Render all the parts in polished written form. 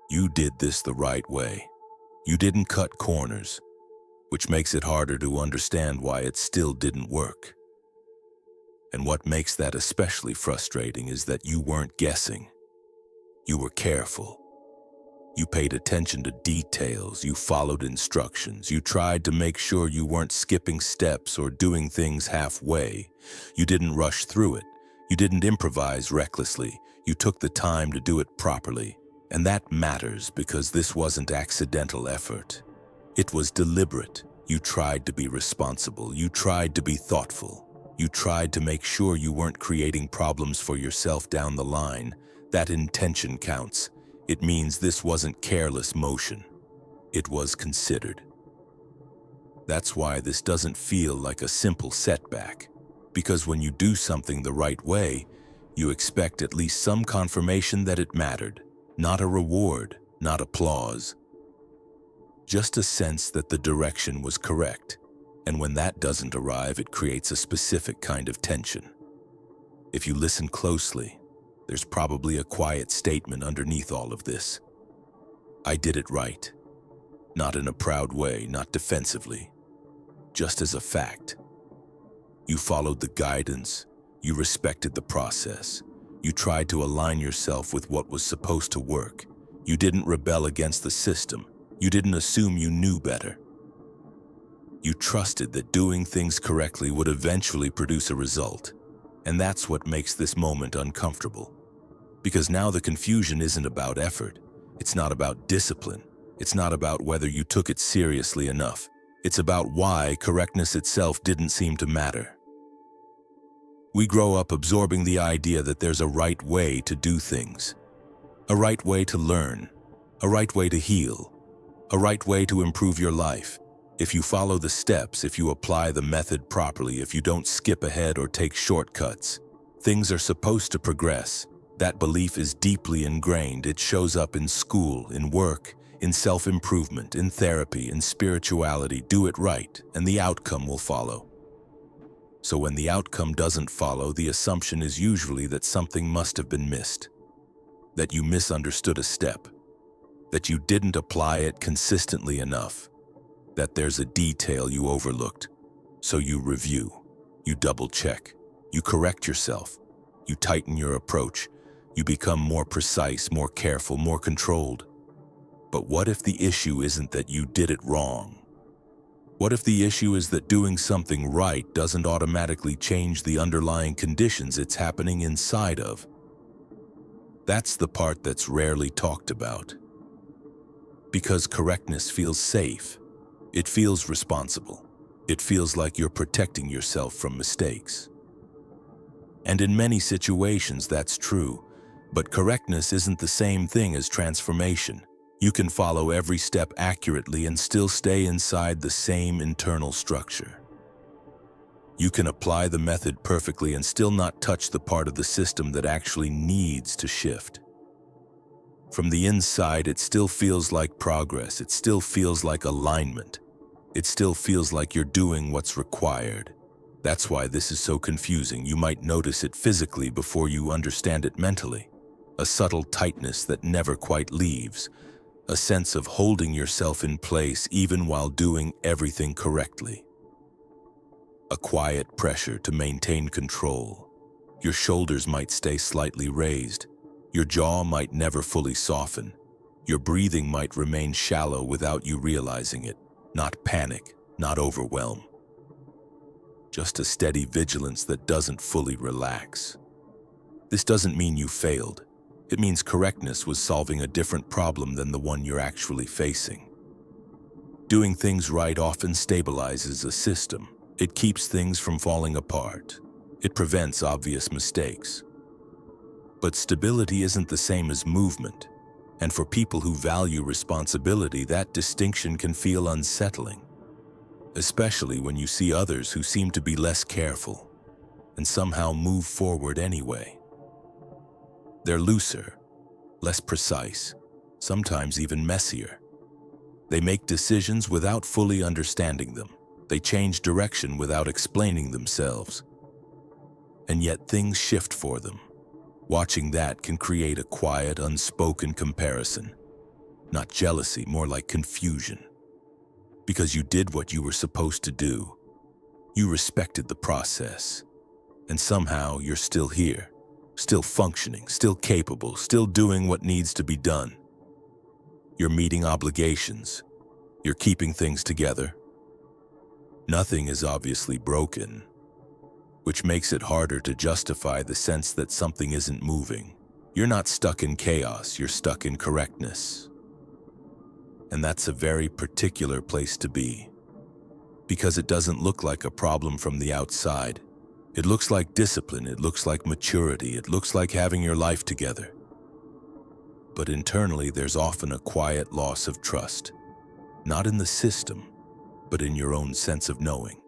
You did this the right way. You didn't cut corners, which makes it harder to understand why it still didn't work. And what makes that especially frustrating is that you weren't guessing. You were careful. You paid attention to details, you followed instructions, you tried to make sure you weren't skipping steps or doing things halfway. You didn't rush through it. You didn't improvise recklessly. You took the time to do it properly. And that matters because this wasn't accidental effort. It was deliberate. You tried to be responsible. You tried to be thoughtful. You tried to make sure you weren't creating problems for yourself down the line. That intention counts. It means this wasn't careless motion. It was considered. That's why this doesn't feel like a simple setback. Because when you do something the right way, you expect at least some confirmation that it mattered. Not a reward, not applause. Just a sense that the direction was correct. And when that doesn't arrive, it creates a specific kind of tension. If you listen closely, there's probably a quiet statement underneath all of this. I did it right. Not in a proud way, not defensively. Just as a fact. You followed the guidance. You respected the process. You tried to align yourself with what was supposed to work. You didn't rebel against the system. You didn't assume you knew better. You trusted that doing things correctly would eventually produce a result. And that's what makes this moment uncomfortable. Because now the confusion isn't about effort. It's not about discipline. It's not about whether you took it seriously enough. It's about why correctness itself didn't seem to matter. We grow up absorbing the idea that there's a right way to do things. A right way to learn. A right way to heal. A right way to improve your life. If you follow the steps, if you apply the method properly, if you don't skip ahead or take shortcuts, things are supposed to progress. That belief is deeply ingrained. It shows up in school, in work, in self-improvement, in therapy, in spirituality. Do it right, and the outcome will follow. So when the outcome doesn't follow, the assumption is usually that something must have been missed, that you misunderstood a step, that you didn't apply it consistently enough, that there's a detail you overlooked. So you review, you double-check, you correct yourself, you tighten your approach. You become more precise, more careful, more controlled. But what if the issue isn't that you did it wrong? What if the issue is that doing something right doesn't automatically change the underlying conditions it's happening inside of? That's the part that's rarely talked about. Because correctness feels safe. It feels responsible. It feels like you're protecting yourself from mistakes. And in many situations, that's true. But correctness isn't the same thing as transformation. You can follow every step accurately and still stay inside the same internal structure. You can apply the method perfectly and still not touch the part of the system that actually needs to shift. From the inside, it still feels like progress. It still feels like alignment. It still feels like you're doing what's required. That's why this is so confusing. You might notice it physically before you understand it mentally. A subtle tightness that never quite leaves. A sense of holding yourself in place even while doing everything correctly. A quiet pressure to maintain control. Your shoulders might stay slightly raised. Your jaw might never fully soften. Your breathing might remain shallow without you realizing it. Not panic, not overwhelm. Just a steady vigilance that doesn't fully relax. This doesn't mean you failed. It means correctness was solving a different problem than the one you're actually facing. Doing things right often stabilizes a system. It keeps things from falling apart. It prevents obvious mistakes. But stability isn't the same as movement. And for people who value responsibility, that distinction can feel unsettling. Especially when you see others who seem to be less careful and somehow move forward anyway. They're looser, less precise, sometimes even messier. They make decisions without fully understanding them. They change direction without explaining themselves. And yet things shift for them. Watching that can create a quiet, unspoken comparison. Not jealousy, more like confusion. Because you did what you were supposed to do. You respected the process. And somehow you're still here, still functioning, still capable, still doing what needs to be done. You're meeting obligations. You're keeping things together. Nothing is obviously broken, which makes it harder to justify the sense that something isn't moving. You're not stuck in chaos, you're stuck in correctness. And that's a very particular place to be, because it doesn't look like a problem from the outside. It looks like discipline, it looks like maturity, it looks like having your life together. But internally, there's often a quiet loss of trust, not in the system, but in your own sense of knowing.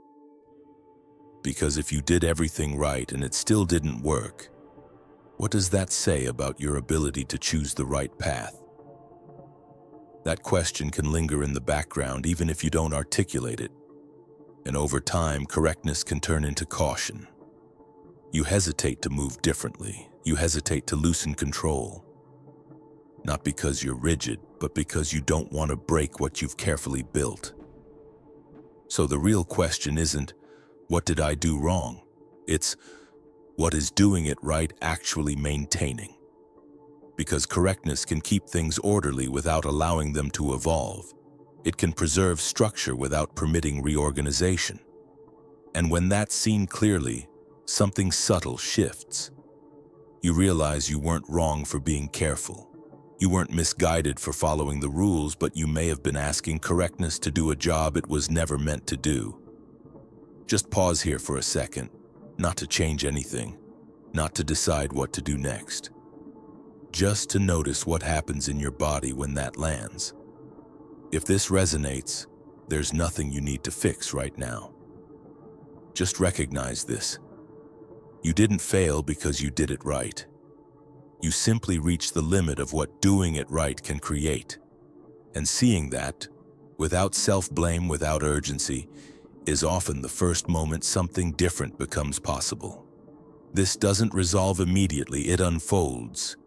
Because if you did everything right and it still didn't work, what does that say about your ability to choose the right path? That question can linger in the background even if you don't articulate it. And over time, correctness can turn into caution. You hesitate to move differently. You hesitate to loosen control. Not because you're rigid, but because you don't want to break what you've carefully built. So the real question isn't, what did I do wrong? It's, what is doing it right actually maintaining? Because correctness can keep things orderly without allowing them to evolve. It can preserve structure without permitting reorganization. And when that's seen clearly, something subtle shifts. You realize you weren't wrong for being careful. You weren't misguided for following the rules, but you may have been asking correctness to do a job it was never meant to do. Just pause here for a second, not to change anything, not to decide what to do next. Just to notice what happens in your body when that lands. If this resonates, there's nothing you need to fix right now. Just recognize this. You didn't fail because you did it right. You simply reached the limit of what doing it right can create. And seeing that, without self-blame, without urgency, is often the first moment something different becomes possible. This doesn't resolve immediately, it unfolds.